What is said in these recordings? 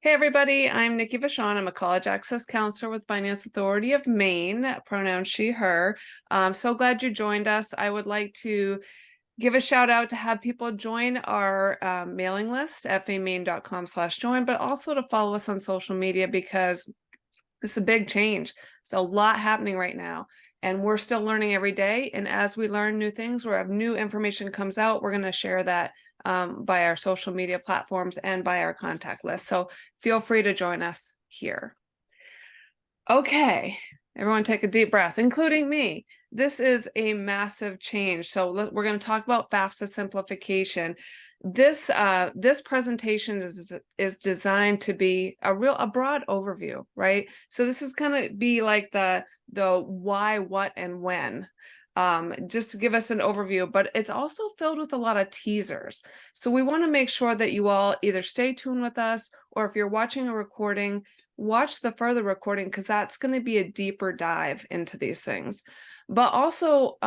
Hey everybody, I'm Nikki Vachon. I'm a college access counselor with Finance Authority of Maine, pronoun she, her. So glad you joined us. I would like to give a shout out to have people join our mailing list, famaine.com/join, but also to follow us on social media because it's a big change. So a lot happening right now. And we're still learning every day. And as we learn new things or have new information comes out, we're going to share that by our social media platforms and by our contact list. So feel free to join us here. Okay, everyone take a deep breath, including me. This is a massive change. So we're going to talk about FAFSA simplification. This presentation is designed to be a broad overview, right? So this is going to be like the why, what, and when. Just to give us an overview, but it's also filled with a lot of teasers. So we want to make sure that you all either stay tuned with us, or if you're watching a recording, watch the further recording because that's going to be a deeper dive into these things. But also,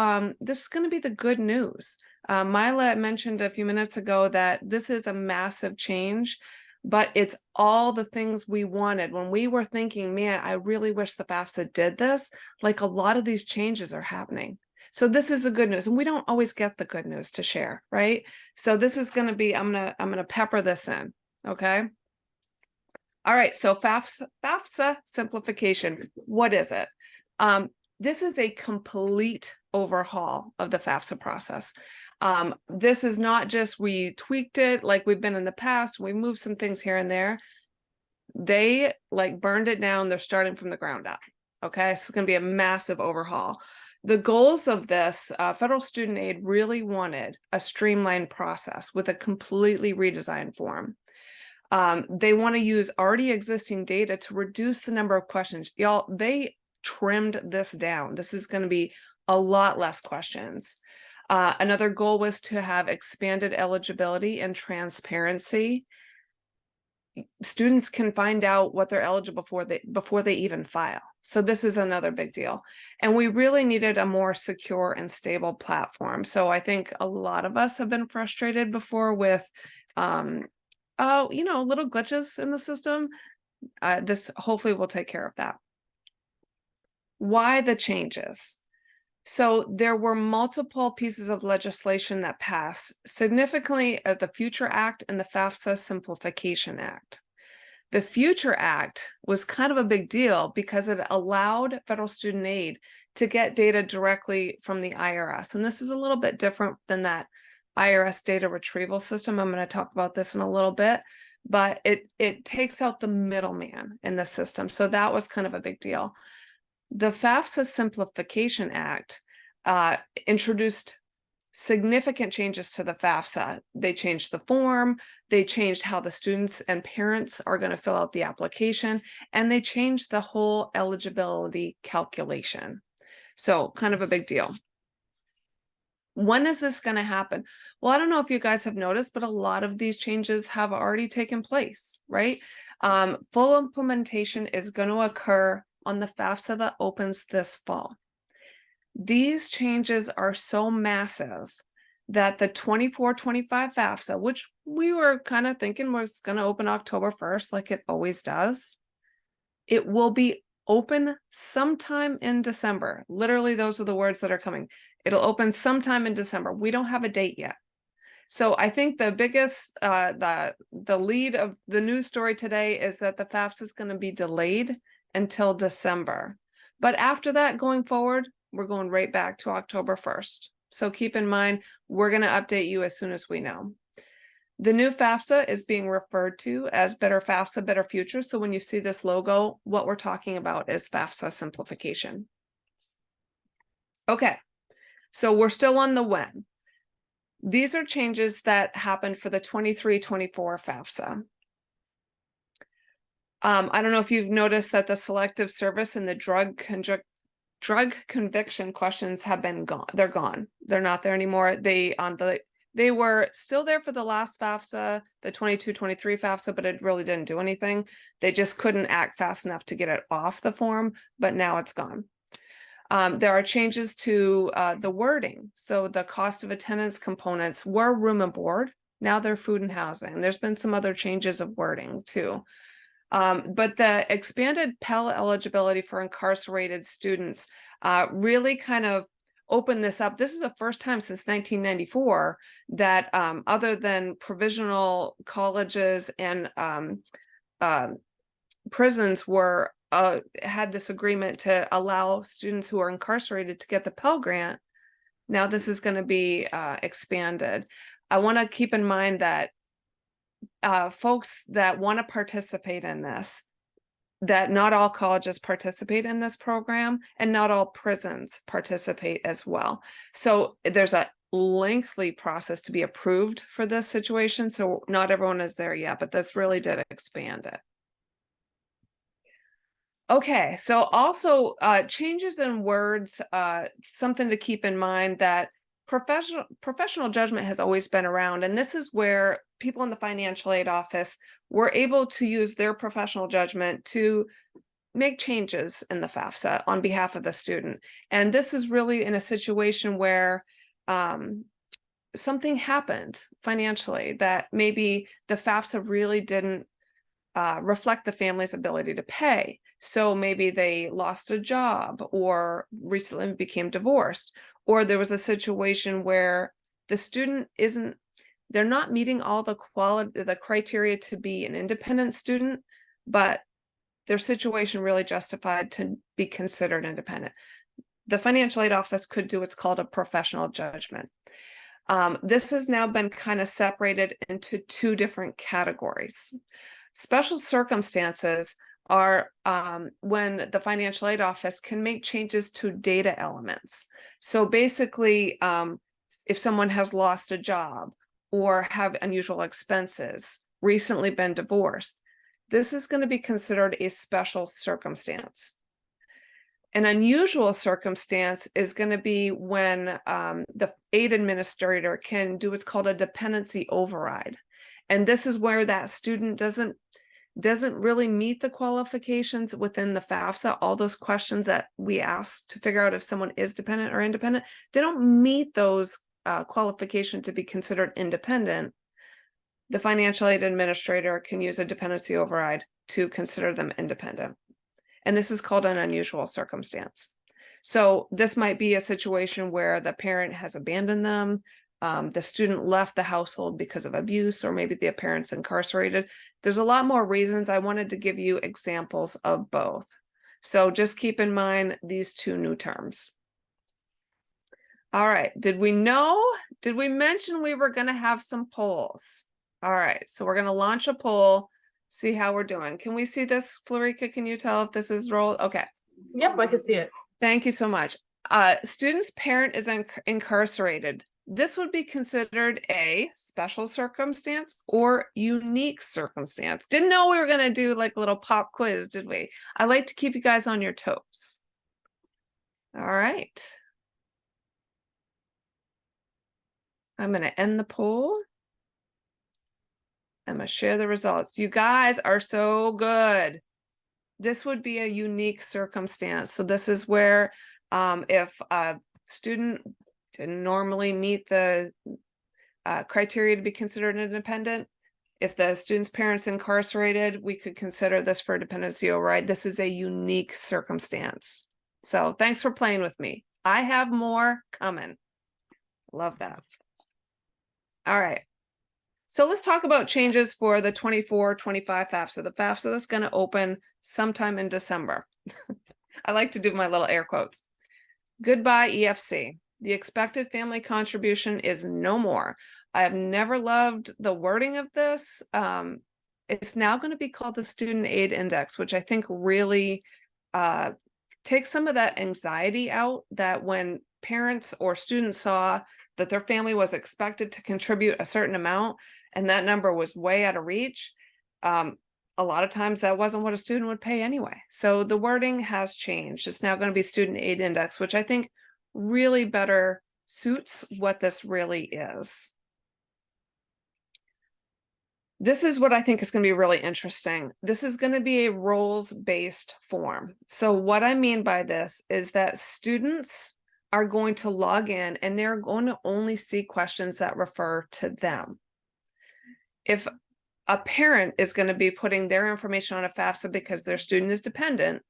this is going to be the good news. Mila mentioned a few minutes ago that this is a massive change, but it's all the things we wanted. When we were thinking, man, I really wish the FAFSA did this, like a lot of these changes are happening. So this is the good news, and we don't always get the good news to share, right? So this is going to be, I'm gonna pepper this in, okay? All right, so FAFSA simplification, what is it? This is a complete overhaul of the FAFSA process. This is not just we tweaked it like we've been in the past, we moved some things here and there. They like burned it down, they're starting from the ground up, okay? So it's going to be a massive overhaul. The goals of this, federal student aid really wanted a streamlined process with a completely redesigned form. They want to use already existing data to reduce the number of questions. Y'all, they trimmed this down. This is going to be a lot less questions. Another goal was to have expanded eligibility and transparency. Students can find out what they're eligible for before they even file. So this is another big deal. And we really needed a more secure and stable platform. So I think a lot of us have been frustrated before with, little glitches in the system. This hopefully will take care of that. Why the changes? So there were multiple pieces of legislation that passed, significantly as the Future Act and the FAFSA Simplification Act. The Future Act was kind of a big deal because it allowed federal student aid to get data directly from the IRS. And this is a little bit different than that IRS data retrieval system. I'm going to talk about this in a little bit, but it takes out the middleman in the system. So that was kind of a big deal. The FAFSA Simplification Act introduced significant changes to the FAFSA. They changed the form, they changed how the students and parents are going to fill out the application, and they changed the whole eligibility calculation. So kind of a big deal. When is this going to happen? Well, I don't know if you guys have noticed, but a lot of these changes have already taken place, right? Full implementation is going to occur on the FAFSA that opens this fall. These changes are so massive that the 24-25 FAFSA, which we were kind of thinking was going to open October 1st, like it always does, it will be open sometime in December. Literally, those are the words that are coming. It'll open sometime in December. We don't have a date yet. So I think the biggest, the lead of the news story today is that the FAFSA is going to be delayed until December. But after that, going forward, we're going right back to October 1st. So keep in mind, we're going to update you as soon as we know. The new FAFSA is being referred to as Better FAFSA, Better Future. So when you see this logo, what we're talking about is FAFSA simplification. Okay, so we're still on the when. These are changes that happened for the 23-24 FAFSA. I don't know if you've noticed that the selective service and the drug conviction questions have been gone. They're gone. They're not there anymore. They were still there for the last FAFSA, the 22-23 FAFSA, but it really didn't do anything. They just couldn't act fast enough to get it off the form, but now it's gone. There are changes to the wording. So the cost of attendance components were room and board. Now they're food and housing. There's been some other changes of wording too. But the expanded Pell eligibility for incarcerated students really kind of opened this up. This is the first time since 1994 that other than provisional colleges and prisons were had this agreement to allow students who are incarcerated to get the Pell Grant. Now this is going to be expanded. I want to keep in mind that folks that want to participate in this, that not all colleges participate in this program and not all prisons participate as well. So there's a lengthy process to be approved for this situation. So not everyone is there yet, but this really did expand it. Okay, so also changes in words, something to keep in mind that professional judgment has always been around, and this is where people in the financial aid office were able to use their professional judgment to make changes in the FAFSA on behalf of the student. And this is really in a situation where something happened financially that maybe the FAFSA really didn't reflect the family's ability to pay. So maybe they lost a job or recently became divorced, or there was a situation where the student they're not meeting all the criteria to be an independent student, but their situation really justified to be considered independent. The financial aid office could do what's called a professional judgment. This has now been kind of separated into two different categories. Special circumstances are when the financial aid office can make changes to data elements. So basically, if someone has lost a job or have unusual expenses, recently been divorced, this is going to be considered a special circumstance. An unusual circumstance is going to be when the aid administrator can do what's called a dependency override. And this is where that student doesn't really meet the qualifications within the FAFSA, all those questions that we ask to figure out if someone is dependent or independent, they don't meet those qualifications to be considered independent. The financial aid administrator can use a dependency override to consider them independent. And this is called an unusual circumstance. So this might be a situation where the parent has abandoned them, the student left the household because of abuse, or maybe the parent's incarcerated. There's a lot more reasons. I wanted to give you examples of both. So just keep in mind these two new terms. All right, did we mention we were going to have some polls? All right, so we're going to launch a poll, see how we're doing. Can we see this, Florica? Can you tell if this is rolled? Okay. Yep, I can see it. Thank you so much. Student's parent is incarcerated. This would be considered a special circumstance or unique circumstance. Didn't know we were going to do like a little pop quiz, did we? I like to keep you guys on your toes. All right. I'm going to end the poll. I'm going to share the results. You guys are so good. This would be a unique circumstance. So this is where if a student didn't normally meet the criteria to be considered independent, if the student's parents incarcerated, we could consider this for a dependency override. This is a unique circumstance. So thanks for playing with me. I have more coming. Love that. All right. So let's talk about changes for the 24-25 FAFSA. The FAFSA that's going to open sometime in December. I like to do my little air quotes. Goodbye, EFC. The expected family contribution is no more. I have never loved the wording of this. It's now going to be called the Student Aid Index, which I think really takes some of that anxiety out, that when parents or students saw that their family was expected to contribute a certain amount and that number was way out of reach, a lot of times that wasn't what a student would pay anyway. So the wording has changed. It's now going to be Student Aid Index, which I think really better suits what this really is. This is what I think is going to be really interesting. This is going to be a roles-based form. So what I mean by this is that students are going to log in and they're going to only see questions that refer to them. If a parent is going to be putting their information on a FAFSA because their student is dependent.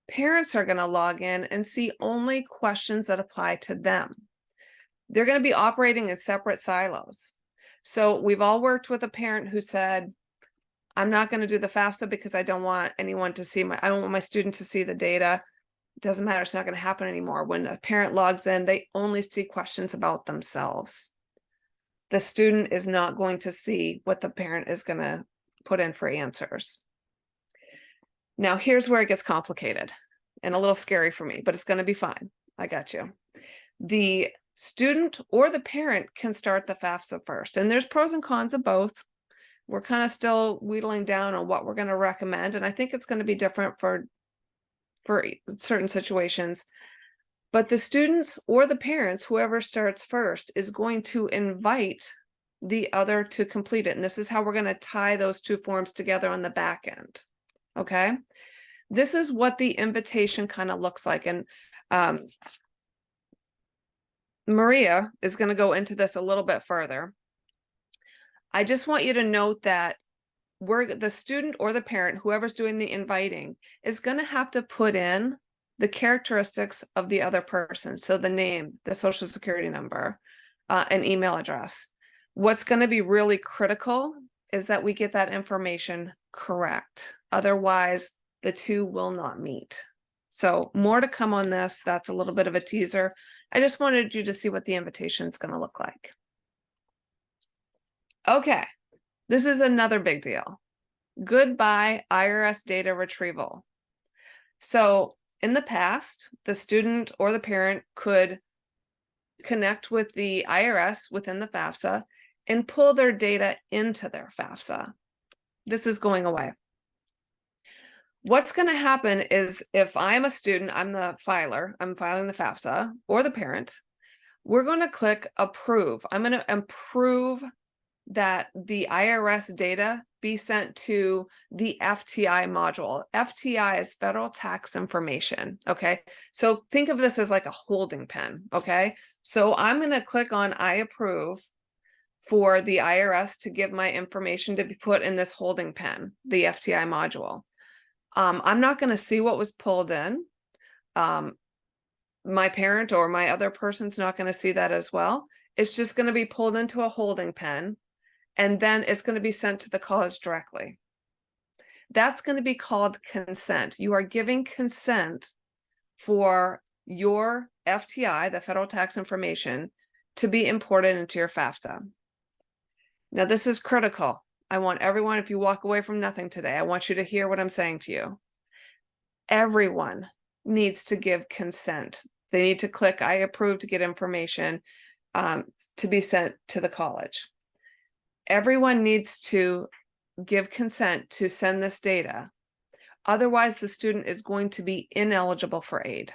Parents are going to log in and see only questions that apply to them. They're going to be operating as separate silos. So we've all worked with a parent who said, I'm not going to do the FAFSA because I don't want anyone to see I don't want my student to see the data. It doesn't matter. It's not going to happen anymore. When a parent logs in, they only see questions about themselves. The student is not going to see what the parent is going to put in for answers. Now, here's where it gets complicated and a little scary for me, but it's going to be fine. I got you. The student or the parent can start the FAFSA first, and there's pros and cons of both. We're kind of still whittling down on what we're going to recommend, and I think it's going to be different for certain situations. But the students or the parents, whoever starts first, is going to invite the other to complete it. And this is how we're going to tie those two forms together on the back end. Okay. This is what the invitation kind of looks like. And Maria is going to go into this a little bit further. I just want you to note that the student or the parent, whoever's doing the inviting, is going to have to put in the characteristics of the other person. So the name, the social security number, an email address. What's going to be really critical is that we get that information correct. Otherwise, the two will not meet. So more to come on this. That's a little bit of a teaser. I just wanted you to see what the invitation is going to look like. Okay, this is another big deal. Goodbye IRS data retrieval. So in the past, the student or the parent could connect with the IRS within the FAFSA and pull their data into their FAFSA. This is going away. What's going to happen is if I'm a student, I'm the filer, I'm filing the FAFSA, or the parent, we're going to click approve. I'm going to approve that the IRS data be sent to the FTI module. FTI is federal tax information. Okay. So think of this as like a holding pen. Okay. So I'm going to click on I approve for the IRS to give my information to be put in this holding pen, the FTI module. I'm not going to see what was pulled in. My parent or my other person's not going to see that as well. It's just going to be pulled into a holding pen, and then it's going to be sent to the college directly. That's going to be called consent. You are giving consent for your FTI, the federal tax information, to be imported into your FAFSA. Now, this is critical. I want everyone, if you walk away from nothing today, I want you to hear what I'm saying to you. Everyone needs to give consent. They need to click I approve to get information to be sent to the college. Everyone needs to give consent to send this data. Otherwise, the student is going to be ineligible for aid.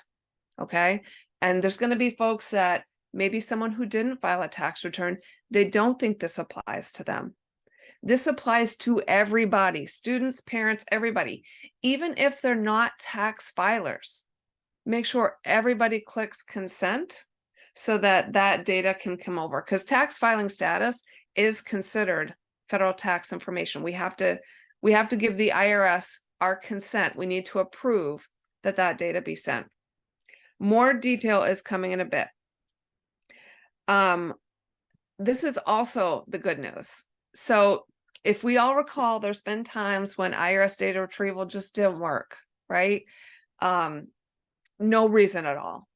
Okay. And there's going to be folks that maybe someone who didn't file a tax return, they don't think this applies to them. This applies to everybody, students, parents, everybody, even if they're not tax filers. Make sure everybody clicks consent so that that data can come over, because tax filing status is considered federal tax information. We have to give the IRS our consent. We need to approve that that data be sent. More detail is coming in a bit. This is also the good news. So if we all recall, there's been times when IRS data retrieval just didn't work, right? No reason at all.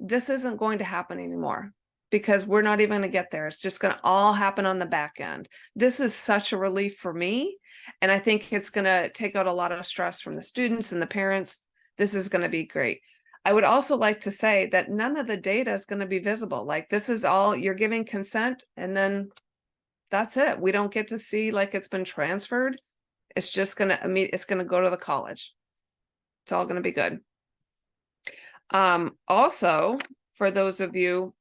This isn't going to happen anymore because we're not even going to get there. It's just going to all happen on the back end. This is such a relief for me. And I think it's going to take out a lot of stress from the students and the parents. This is going to be great. I would also like to say that none of the data is going to be visible. Like, this is all, you're giving consent and then that's it. We don't get to see like it's been transferred. It's just going to, it's going to go to the college. It's all going to be good. Also, for those of you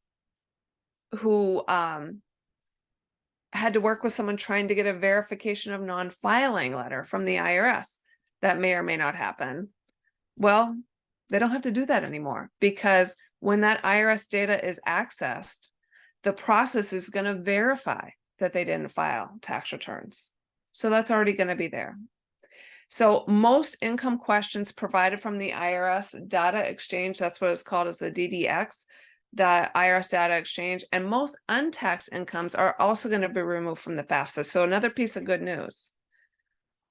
who had to work with someone trying to get a verification of non-filing letter from the IRS, that may or may not happen. Well, they don't have to do that anymore, because when that IRS data is accessed, the process is going to verify that they didn't file tax returns. So that's already going to be there. So most income questions provided from the IRS Data Exchange, that's what it's called, as the DDX, the IRS Data Exchange, and most untaxed incomes are also going to be removed from the FAFSA. So another piece of good news.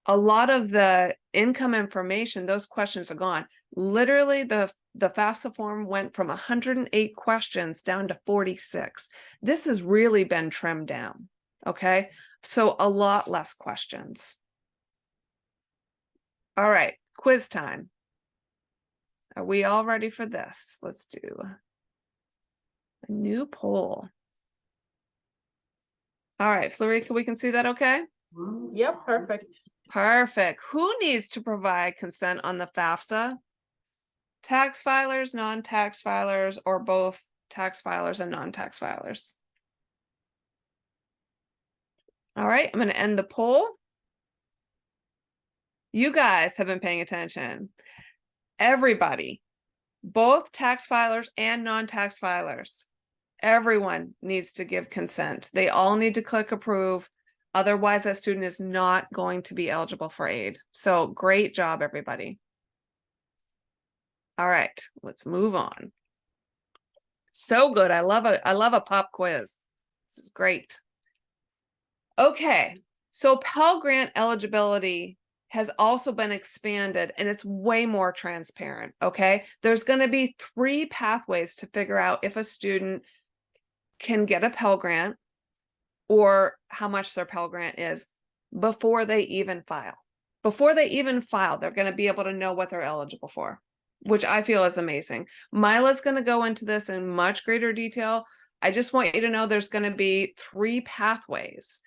A lot of the income information, those questions are gone. Literally, the FAFSA form went from 108 questions down to 46. This has really been trimmed down, okay? So a lot less questions. All right, quiz time. Are we all ready for this? Let's do a new poll. All right, Florica, we can see that okay? Yep, perfect. Perfect. Who needs to provide consent on the FAFSA? Tax filers, non-tax filers, or both tax filers and non-tax filers? All right, I'm going to end the poll. You guys have been paying attention. Everybody, both tax filers and non-tax filers, everyone needs to give consent. They all need to click approve. Otherwise, that student is not going to be eligible for aid. So great job, everybody. All right, let's move on. So good. I love a pop quiz. This is great. Okay, so Pell Grant eligibility has also been expanded, and it's way more transparent, okay? There's going to be 3 pathways to figure out if a student can get a Pell Grant or how much their Pell Grant is before they even file. Before they even file, they're going to be able to know what they're eligible for, which I feel is amazing. Mila's going to go into this in much greater detail. I just want you to know there's going to be 3 pathways.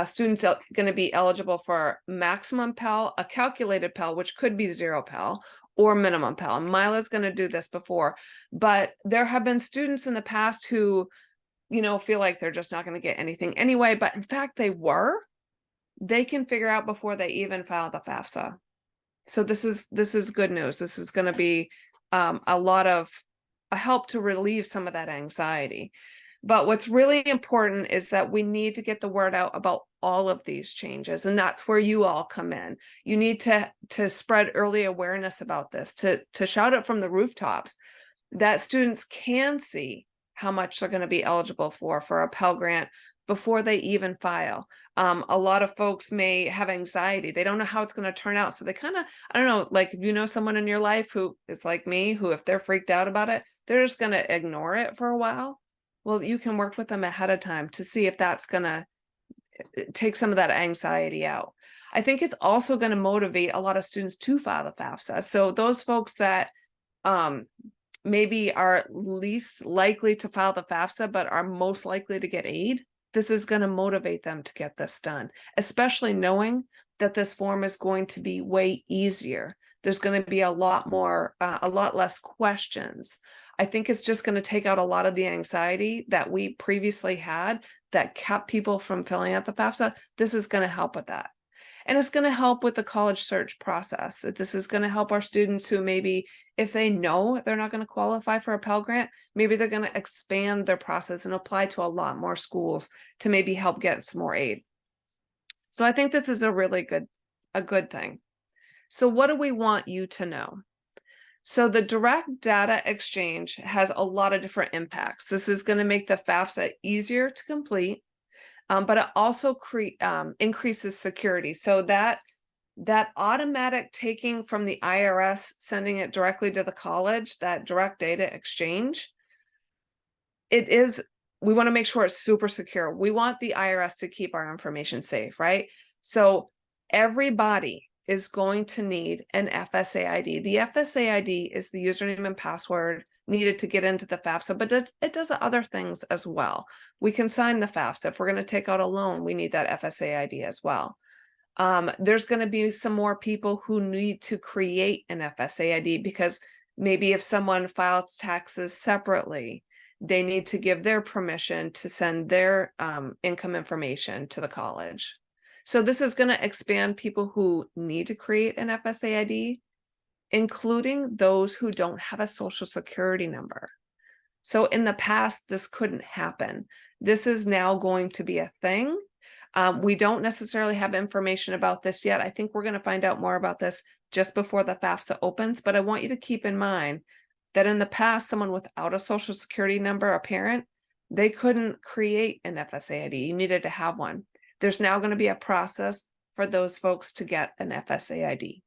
Students are going to be eligible for maximum Pell, a calculated Pell, which could be 0 Pell, or minimum Pell. And Mila's going to do this before, but there have been students in the past who, you know, feel like they're just not going to get anything anyway, but in fact they can figure out before they even file the FAFSA. So this is good news. This is going to be a lot of a help to relieve some of that anxiety. But what's really important is that we need to get the word out about all of these changes. And that's where you all come in. You need to spread early awareness about this, to shout it from the rooftops that students can see how much they're going to be eligible for a Pell Grant before they even file. A lot of folks may have anxiety. They don't know how it's going to turn out. So they kind of, I don't know, like, if you know someone in your life who is like me, who if they're freaked out about it, they're just going to ignore it for a while. Well, you can work with them ahead of time to see if that's going to take some of that anxiety out. I think it's also going to motivate a lot of students to file the FAFSA. So those folks that maybe are least likely to file the FAFSA, but are most likely to get aid, this is going to motivate them to get this done, especially knowing that this form is going to be way easier. There's going to be a lot less questions. I think it's just going to take out a lot of the anxiety that we previously had that kept people from filling out the FAFSA. This is going to help with that. And it's going to help with the college search process. This is going to help our students who maybe, if they know they're not going to qualify for a Pell Grant, maybe they're going to expand their process and apply to a lot more schools to maybe help get some more aid. So I think this is a really good thing. So what do we want you to know? So the direct data exchange has a lot of different impacts. This is going to make the FAFSA easier to complete, but it also increases security. So that automatic taking from the IRS, sending it directly to the college, that direct data exchange, we want to make sure it's super secure. We want the IRS to keep our information safe, right? So everybody is going to need an FSA ID. The FSA ID is the username and password needed to get into the FAFSA, but it does other things as well. We can sign the FAFSA. If we're going to take out a loan, we need that FSA ID as well. There's going to be some more people who need to create an FSA ID because maybe if someone files taxes separately, they need to give their permission to send their income information to the college. So this is going to expand people who need to create an FSA ID, including those who don't have a social security number. So in the past, this couldn't happen. This is now going to be a thing. We don't necessarily have information about this yet. I think we're going to find out more about this just before the FAFSA opens, but I want you to keep in mind that in the past, someone without a social security number, a parent, they couldn't create an FSA ID. You needed to have one. There's now going to be a process for those folks to get an FSA ID.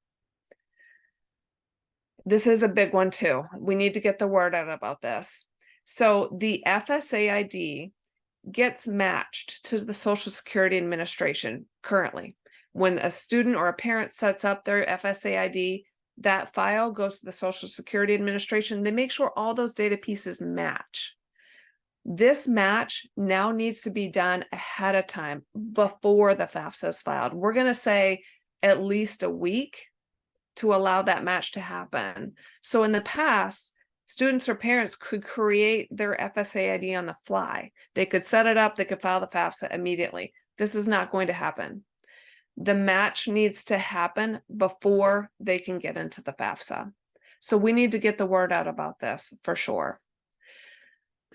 This is a big one too. We need to get the word out about this. So the FSA ID gets matched to the Social Security Administration currently. When a student or a parent sets up their FSA ID, that file goes to the Social Security Administration. They make sure all those data pieces match. This match now needs to be done ahead of time before the FAFSA is filed. We're going to say at least a week to allow that match to happen. So in the past, students or parents could create their FSA ID on the fly. They could set it up, they could file the FAFSA immediately. This is not going to happen. The match needs to happen before they can get into the FAFSA. So we need to get the word out about this for sure.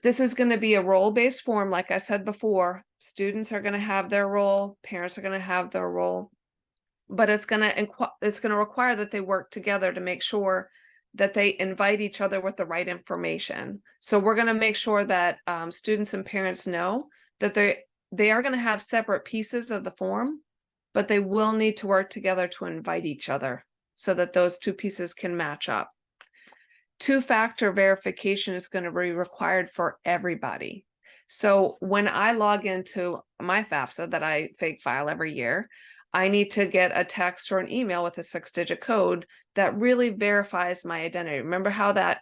This is going to be a role-based form. Like I said before, students are going to have their role, parents are going to have their role, but it's going to require that they work together to make sure that they invite each other with the right information. So we're going to make sure that students and parents know that they are going to have separate pieces of the form, but they will need to work together to invite each other so that those two pieces can match up. Two-factor verification is going to be required for everybody. So when I log into my FAFSA that I fake file every year, I need to get a text or an email with a 6-digit code that really verifies my identity. Remember how that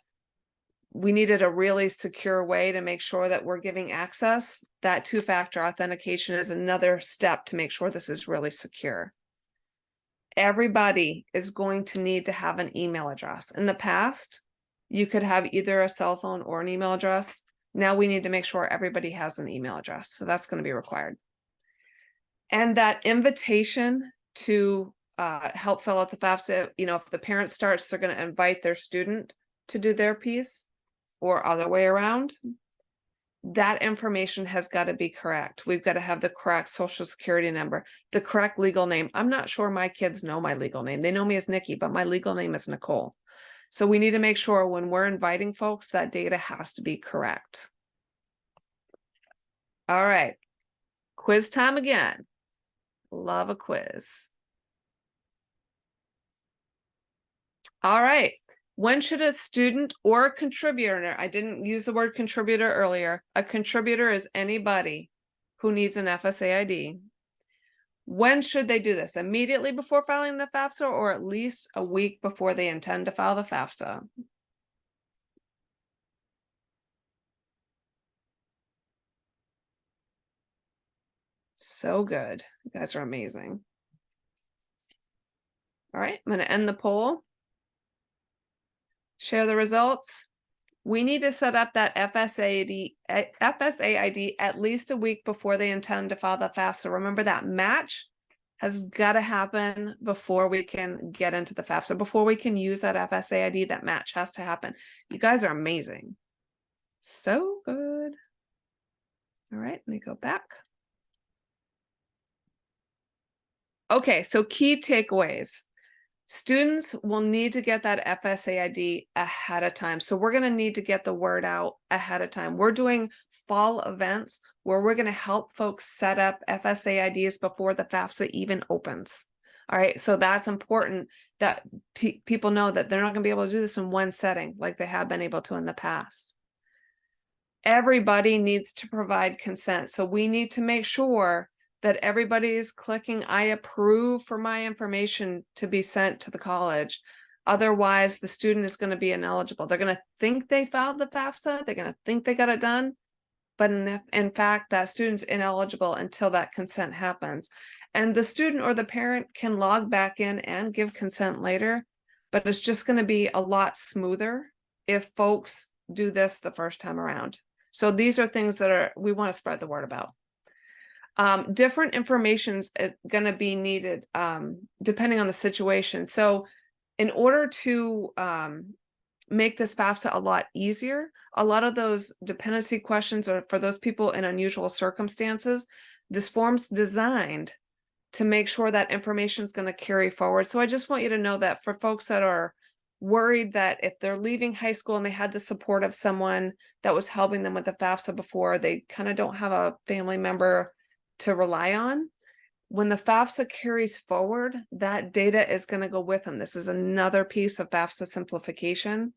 we needed a really secure way to make sure that we're giving access? That two-factor authentication is another step to make sure this is really secure. Everybody is going to need to have an email address. In the past, you could have either a cell phone or an email address. Now we need to make sure everybody has an email address. So that's going to be required. And that invitation to help fill out the FAFSA, if the parent starts, they're going to invite their student to do their piece or other way around. That information has got to be correct. We've got to have the correct social security number, the correct legal name. I'm not sure my kids know my legal name. They know me as Nikki, but my legal name is Nicole. So we need to make sure when we're inviting folks, that data has to be correct. All right. Quiz time again. Love a quiz. All right. When should a student or a contributor, I didn't use the word contributor earlier. A contributor is anybody who needs an FSA ID. When should they do this? Immediately before filing the FAFSA or at least a week before they intend to file the FAFSA? So good. You guys are amazing. All right, I'm going to end the poll. Share the results. We need to set up that FSA ID at least a week before they intend to file the FAFSA. Remember that match has got to happen before we can get into the FAFSA. Before we can use that FSA ID, that match has to happen. You guys are amazing. So good. All right, let me go back. Okay, so key takeaways. Students will need to get that FSA ID ahead of time. So we're going to need to get the word out ahead of time. We're doing fall events where we're going to help folks set up FSA IDs before the FAFSA even opens. All right, so that's important that people know that they're not going to be able to do this in one setting like they have been able to in the past. Everybody needs to provide consent. So we need to make sure that everybody is clicking I approve for my information to be sent to the college. Otherwise, the student is going to be ineligible. They're going to think they filed the FAFSA. They're going to think they got it done. But in fact, that student's ineligible until that consent happens. And the student or the parent can log back in and give consent later, but it's just going to be a lot smoother if folks do this the first time around. So these are things that we want to spread the word about. Different information is going to be needed depending on the situation. So in order to make this FAFSA a lot easier, a lot of those dependency questions are for those people in unusual circumstances. This form's designed to make sure that information is going to carry forward. So I just want you to know that for folks that are worried that if they're leaving high school and they had the support of someone that was helping them with the FAFSA before, they kind of don't have a family member to rely on. When the FAFSA carries forward, that data is going to go with them. This is another piece of FAFSA simplification.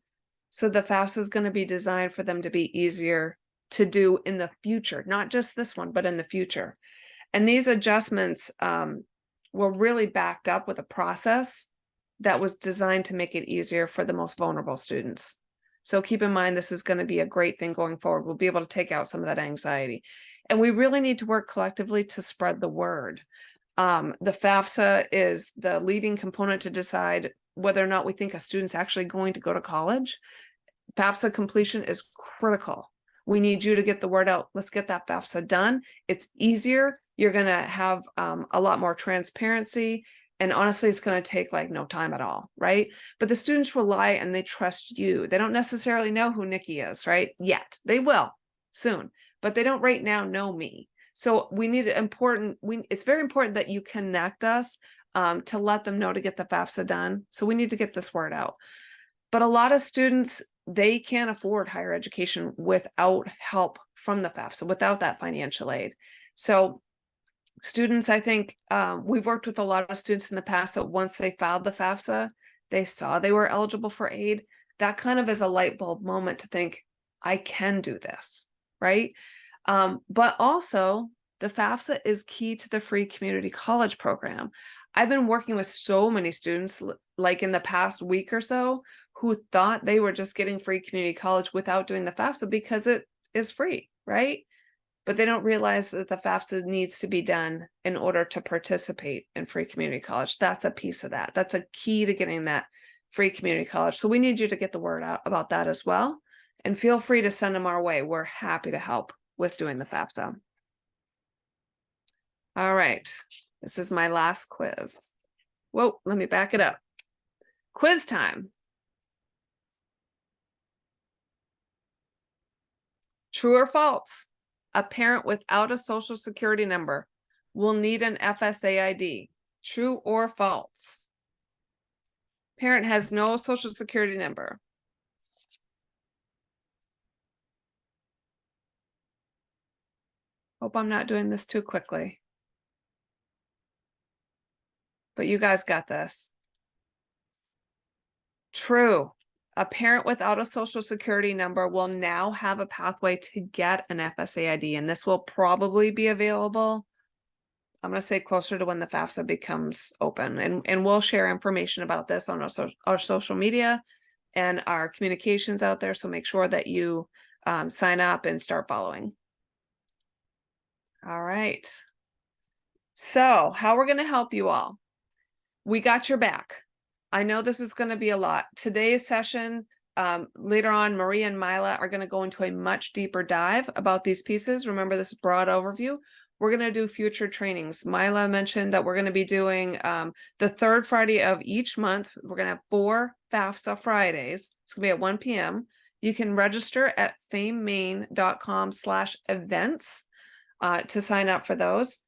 So the FAFSA is going to be designed for them to be easier to do in the future, not just this one, but in the future. And these adjustments were really backed up with a process that was designed to make it easier for the most vulnerable students. So keep in mind, this is going to be a great thing going forward. We'll be able to take out some of that anxiety. And we really need to work collectively to spread the word. The FAFSA is the leading component to decide whether or not we think a student's actually going to go to college. FAFSA completion is critical. We need you to get the word out. Let's get that FAFSA done. It's easier. You're going to have a lot more transparency. And honestly, it's going to take like no time at all, right? But the students rely and they trust you. They don't necessarily know who Nikki is, right? Yet. They will soon, but they don't right now know me. So we need it's very important that you connect us to let them know to get the FAFSA done. So we need to get this word out. But a lot of students, they can't afford higher education without help from the FAFSA, without that financial aid. So students, I think we've worked with a lot of students in the past that once they filed the FAFSA, they saw they were eligible for aid. That kind of is a light bulb moment to think, I can do this, right? But also, the FAFSA is key to the free community college program. I've been working with so many students, like in the past week or so, who thought they were just getting free community college without doing the FAFSA because it is free, right? But they don't realize that the FAFSA needs to be done in order to participate in free community college. That's a piece of that. That's a key to getting that free community college. So we need you to get the word out about that as well. And feel free to send them our way. We're happy to help with doing the FAFSA. All right. This is my last quiz. Whoa, let me back it up. Quiz time. True or false? A parent without a social security number will need an FSA ID. True or false? Parent has no social security number. Hope I'm not doing this too quickly. But you guys got this. True. A parent without a social security number will now have a pathway to get an FSA ID, and this will probably be available, I'm going to say closer to when the FAFSA becomes open, and we'll share information about this on our social media and our communications out there, so make sure that you sign up and start following. All right. So how we're going to help you all. We got your back. I know this is going to be a lot. Today's session, later on, Maria and Mila are going to go into a much deeper dive about these pieces. Remember this broad overview. We're going to do future trainings. Mila mentioned that we're going to be doing the third Friday of each month. We're going to have 4 FAFSA Fridays. It's going to be at 1 p.m. You can register at famemaine.com/events to sign up for those.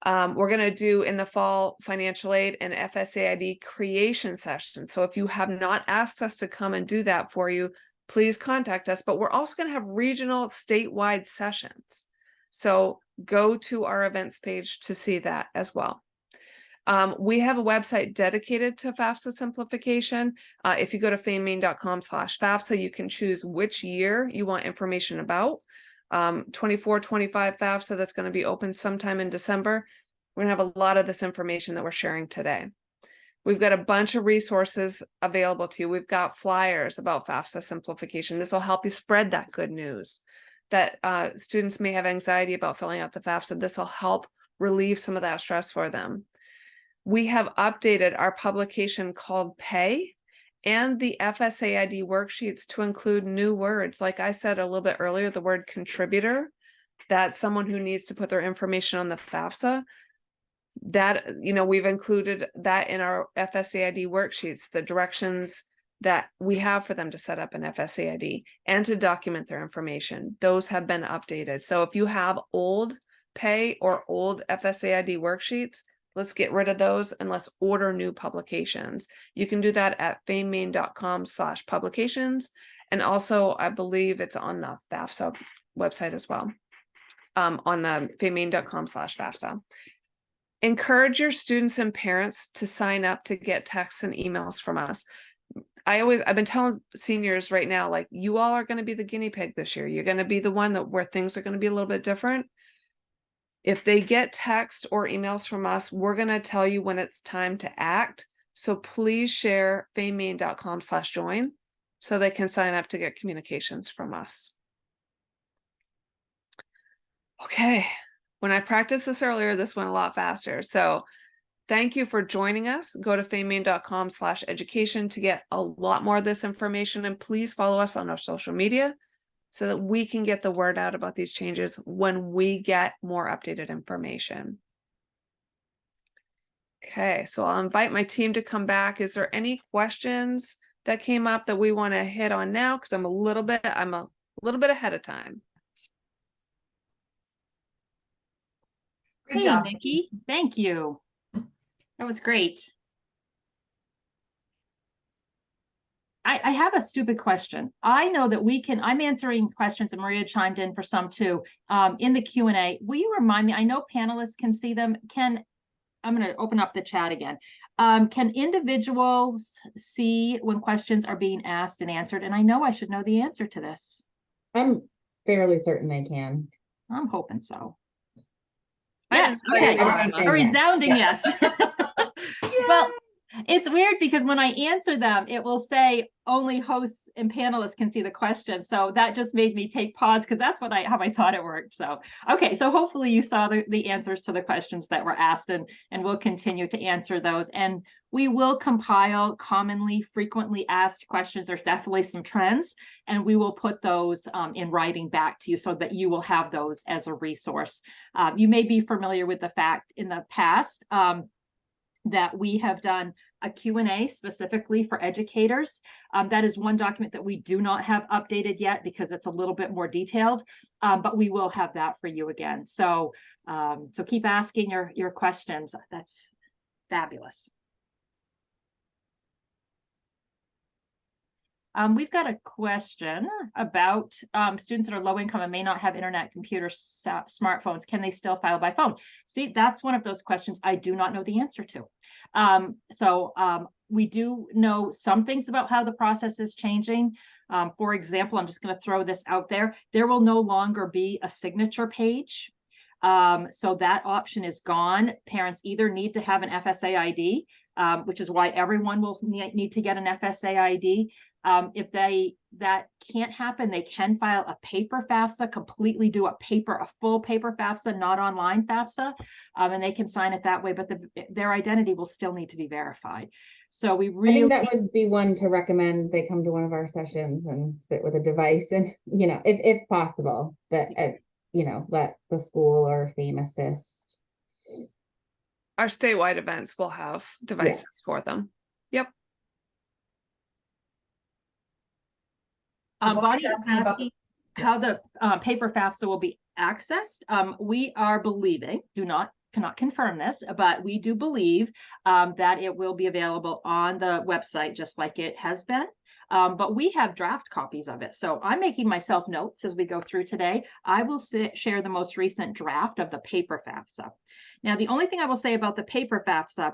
We're going to do in the fall financial aid and FSA ID creation session. So if you have not asked us to come and do that for you, please contact us. But we're also going to have regional statewide sessions. So go to our events page to see that as well. We have a website dedicated to FAFSA simplification. If you go to famemaine.com/FAFSA, you can choose which year you want information about. 24-25 FAFSA, that's going to be open sometime in December. We're going to have a lot of this information that we're sharing today. We've got a bunch of resources available to you. We've got flyers about FAFSA simplification. This will help you spread that good news that students may have anxiety about filling out the FAFSA. This will help relieve some of that stress for them. We have updated our publication called Pay and the FSA ID worksheets to include new words. Like I said a little bit earlier, the word contributor, that's someone who needs to put their information on the FAFSA. That, we've included that in our FSA ID worksheets, the directions that we have for them to set up an FSA ID and to document their information. Those have been updated. So if you have old pay or old FSA ID worksheets, let's get rid of those and let's order new publications. You can do that at famemain.com/publications. And also, I believe it's on the FAFSA website as well, on the famemain.com/FAFSA. Encourage your students and parents to sign up to get texts and emails from us. I've been telling seniors right now, like, you all are going to be the guinea pig this year. You're going to be the one where things are going to be a little bit different. If they get text or emails from us, we're going to tell you when it's time to act. So please share famemain.com/join so they can sign up to get communications from us. Okay. When I practiced this earlier, this went a lot faster. So thank you for joining us. Go to famemain.com/education to get a lot more of this information, and please follow us on our social media so that we can get the word out about these changes when we get more updated information. Okay, so I'll invite my team to come back. Is there any questions that came up that we want to hit on now? Because I'm a little bit ahead of time. Good job, Nikki. Thank you. That was great. I have a stupid question. I know that I'm answering questions, and Maria chimed in for some too, in the Q&A. Will you remind me? I know panelists can see them. I'm going to open up the chat again. Can individuals see when questions are being asked and answered? And I know I should know the answer to this. I'm fairly certain they can. I'm hoping so. Yes, okay. A resounding yes. Well, it's weird because when I answer them, it will say only hosts and panelists can see the question. So that just made me take pause because that's how I thought it worked. So, okay. So hopefully you saw the answers to the questions that were asked, and we'll continue to answer those. And we will compile commonly, frequently asked questions. There's definitely some trends, and we will put those in writing back to you so that you will have those as a resource. You may be familiar with the fact in the past, that we have done a Q&A specifically for educators. That is one document that we do not have updated yet because it's a little bit more detailed, but we will have that for you again. So, so keep asking your questions. That's fabulous. We've got a question about students that are low income and may not have internet, computers, smartphones. Can they still file by phone? See, that's one of those questions I do not know the answer to. We do know some things about how the process is changing. For example, I'm just going to throw this out there. There will no longer be a signature page. So that option is gone. Parents either need to have an FSA ID, which is why everyone will need to get an FSA ID. If that can't happen, they can file a paper FAFSA, completely do a full paper FAFSA, not online FAFSA, and they can sign it that way, but their identity will still need to be verified. So I think that would be one to recommend they come to one of our sessions and sit with a device, and, if possible, that, let the school or FAME assist. Our statewide events will have devices for them. Yep. Bonnie is asking how the paper FAFSA will be accessed. We are believing, cannot confirm this, but we do believe that it will be available on the website just like it has been. But we have draft copies of it. So I'm making myself notes as we go through today. I will share the most recent draft of the paper FAFSA. Now, the only thing I will say about the paper FAFSA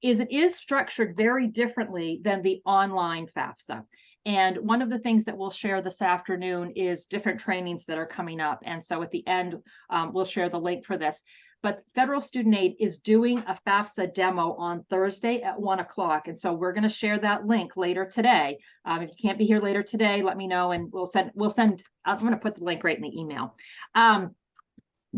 is it is structured very differently than the online FAFSA. And one of the things that we'll share this afternoon is different trainings that are coming up. And so at the end, we'll share the link for this. But Federal Student Aid is doing a FAFSA demo on Thursday at 1 o'clock. And so we're going to share that link later today. If you can't be here later today, let me know, and we'll send, I'm going to put the link right in the email.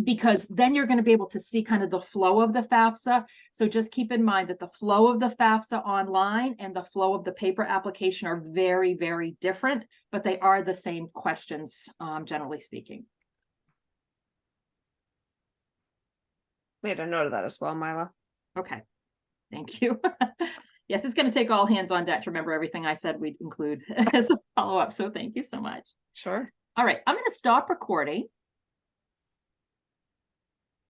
Because then you're going to be able to see kind of the flow of the FAFSA. So just keep in mind that the flow of the FAFSA online and the flow of the paper application are very, very different, but they are the same questions, generally speaking. Made a note of that as well, Mila. Okay, thank you. Yes, it's going to take all hands on deck to remember everything I said we'd include as a follow-up. So thank you so much. Sure. All right, I'm going to stop recording.